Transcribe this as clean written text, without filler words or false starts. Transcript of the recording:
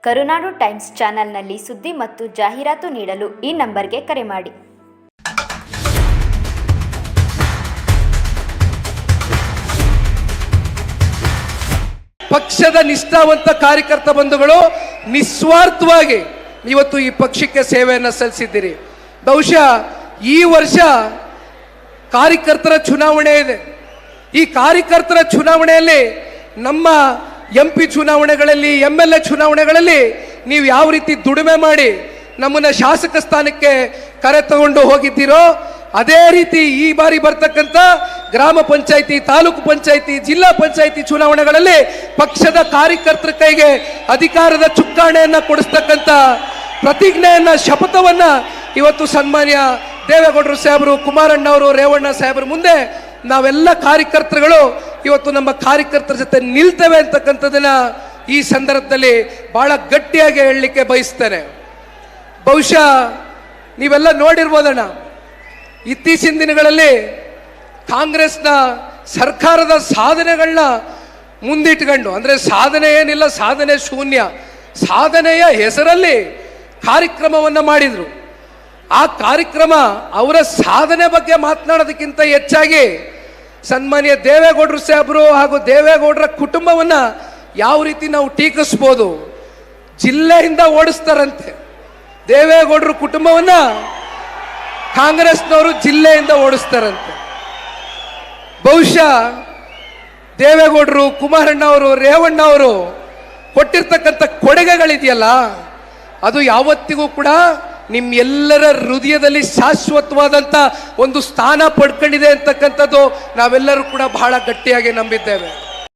ಕರುನಾಡು times ಚಾನೆಲ್ನಲ್ಲಿ ಸುದ್ದಿ ಮತ್ತು ಜಾಹೀರಾತು ನೀಡಲು ಈ ನಂಬರ್ಗೆ ಕರೆ ಮಾಡಿ. ಪಕ್ಷದ ನಿಷ್ಠಾವಂತ ಕಾರ್ಯಕರ್ತ ಬಂಧುಗಳು ನಿಸ್ವಾರ್ಥವಾಗಿ ಇವತ್ತು ಈ ಪಕ್ಷಕ್ಕೆ ಸೇವೆಯನ್ನು ಸಲ್ಲಿಸಿದ್ದೀರಿ. ಬಹುಶಃ ಈ ವರ್ಷ ಕಾರ್ಯಕರ್ತರ ಚುನಾವಣೆ ಇದೆ. ಈ ಕಾರ್ಯಕರ್ತರ ಚುನಾವಣೆಯಲ್ಲಿ ನಮ್ಮ MP ಚುನಾವಣೆಗಳಲ್ಲಿ MLA ಚುನಾವಣೆಗಳಲ್ಲಿ ನೀವು ಯಾವ ರೀತಿ ದುಡಿಮೆ ಮಾಡಿ ನಮ್ಮನ್ನು ಶಾಸಕ ಸ್ಥಾನಕ್ಕೆ ಕರೆ ತಗೊಂಡು ಹೋಗಿದ್ದೀರೋ ಅದೇ ರೀತಿ ಈ ಬಾರಿ ಬರ್ತಕ್ಕಂಥ ಗ್ರಾಮ ಪಂಚಾಯಿತಿ, ತಾಲೂಕು ಪಂಚಾಯಿತಿ, ಜಿಲ್ಲಾ ಪಂಚಾಯಿತಿ ಚುನಾವಣೆಗಳಲ್ಲಿ ಪಕ್ಷದ ಕಾರ್ಯಕರ್ತರ ಕೈಗೆ ಅಧಿಕಾರದ ಚುಕ್ಕಾಣಿಯನ್ನು ಕೊಡಿಸ್ತಕ್ಕಂಥ ಪ್ರತಿಜ್ಞೆಯನ್ನ, ಶಪಥವನ್ನ ಇವತ್ತು ಸನ್ಮಾನ್ಯ ದೇವೇಗೌಡರು ಸಾಹೇಬರು, ಕುಮಾರಣ್ಣವರು, ರೇವಣ್ಣ ಸಾಹೇಬರು ಮುಂದೆ ನಾವೆಲ್ಲ ಕಾರ್ಯಕರ್ತರುಗಳು ಇವತ್ತು ನಮ್ಮ ಕಾರ್ಯಕರ್ತರ ಜೊತೆ ನಿಲ್ತೇವೆ ಅಂತಕ್ಕಂಥದ್ದನ್ನ ಈ ಸಂದರ್ಭದಲ್ಲಿ ಬಹಳ ಗಟ್ಟಿಯಾಗಿ ಹೇಳಲಿಕ್ಕೆ ಬಯಸ್ತೇನೆ. ಬಹುಶಃ ನೀವೆಲ್ಲ ನೋಡಿರ್ಬೋದಣ್ಣ, ಇತ್ತೀಚಿನ ದಿನಗಳಲ್ಲಿ ಕಾಂಗ್ರೆಸ್ನ ಸರ್ಕಾರದ ಸಾಧನೆಗಳನ್ನ ಮುಂದಿಟ್ಕೊಂಡು, ಅಂದರೆ ಸಾಧನೆ ಏನಿಲ್ಲ, ಸಾಧನೆ ಶೂನ್ಯ, ಸಾಧನೆಯ ಹೆಸರಲ್ಲಿ ಕಾರ್ಯಕ್ರಮವನ್ನು ಮಾಡಿದರು. ಆ ಕಾರ್ಯಕ್ರಮ ಅವರ ಸಾಧನೆ ಬಗ್ಗೆ ಮಾತನಾಡೋದಕ್ಕಿಂತ ಹೆಚ್ಚಾಗಿ ಸನ್ಮಾನ್ಯ ದೇವೇಗೌಡರು ಸಾಹೇಬರು ಹಾಗೂ ದೇವೇಗೌಡರ ಕುಟುಂಬವನ್ನ ಯಾವ ರೀತಿ ನಾವು ಟೀಕಿಸ್ಬೋದು, ಜಿಲ್ಲೆಯಿಂದ ಓಡಿಸ್ತಾರಂತೆ. ದೇವೇಗೌಡರ ಕುಟುಂಬವನ್ನ ಕಾಂಗ್ರೆಸ್ನವರು ಜಿಲ್ಲೆಯಿಂದ ಓಡಿಸ್ತಾರಂತೆ. ಬಹುಶಃ ದೇವೇಗೌಡರು, ಕುಮಾರಣ್ಣ ಅವರು, ರೇವಣ್ಣ ಅವರು ಕೊಟ್ಟಿರ್ತಕ್ಕಂಥ ಕೊಡುಗೆಗಳಿದೆಯಲ್ಲ, ಅದು ಯಾವತ್ತಿಗೂ ಕೂಡ ನಿಮ್ಮೆಲ್ಲರ ಹೃದಯದಲ್ಲಿ ಶಾಶ್ವತವಾದಂಥ ಒಂದು ಸ್ಥಾನ ಪಡ್ಕೊಂಡಿದೆ ಅಂತಕ್ಕಂಥದ್ದು ನಾವೆಲ್ಲರೂ ಕೂಡ ಬಹಳ ಗಟ್ಟಿಯಾಗಿ ನಂಬಿದ್ದೇವೆ.